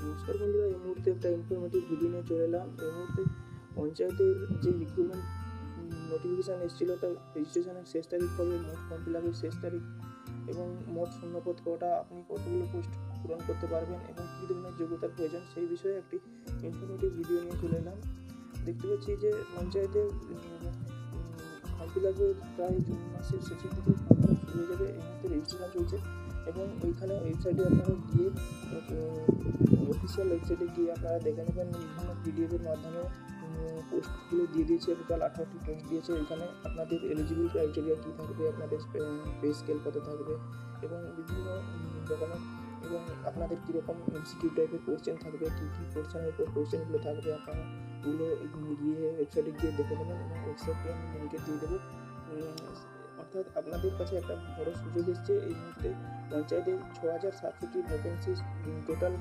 নমস্কার বন্ধুরা, এই মুহূর্তে একটা ইনফরমেটিভ ভিডিও নিয়ে চলে এলাম। এই মুহূর্তে পঞ্চায়েতের যে রিক্রুটমেন্ট নোটিফিকেশান এসেছিলো তার রেজিস্ট্রেশনের শেষ তারিখ হবে, মোট ফর্ম ফিল আপের শেষ তারিখ এবং মোট শূন্যপদ কটা, আপনি কতগুলো পোস্ট পূরণ করতে পারবেন এবং কী ধরনের যোগ্যতার প্রয়োজন সেই বিষয়ে একটি ইনফরমেটিভ ভিডিও নিয়ে চলে এলাম। দেখতে পাচ্ছি যে পঞ্চায়েতের ফর্ম ফিল আপের প্রায় জুন মাসের শেষের দিকে ফর্ম ফিল আপ শুরু হয়ে যাবে। এই মুহূর্তে রেজিস্ট্রেশন চলছে এবং ওইখানে ওয়েবসাইটে আপনারা গিয়ে অফিসিয়াল ওয়েবসাইটে গিয়ে আপনারা দেখে নেবেন। বিভিন্ন পিডিএফের মাধ্যমে পোস্টগুলো দিয়ে দিয়েছে, টোটাল 18টি পোস্ট দিয়েছে। এখানে আপনাদের এলিজিবল ক্রাইটেরিয়া কী থাকবে, আপনাদের পে স্কেল কত থাকবে এবং বিভিন্ন রকমের এবং আপনাদের কীরকম এমসিকিউ টাইপের কোয়েশ্চেন থাকবে, কী কী কোয়েশ্চেনের উপর কোয়েশ্চেনগুলো থাকবে, আপনারা ওগুলো গিয়ে ওয়েবসাইটে গিয়ে দেখে নেবেন এবং ওয়েবসাইটটি আমি লিঙ্কে দিয়ে দেবো। অর্থাৎ আপনাদের কাছে একটা বড় সুযোগ এসছে। এই মুহূর্তে পঞ্চায়েতে 6,700টি ভ্যাকেন্সি টোটাল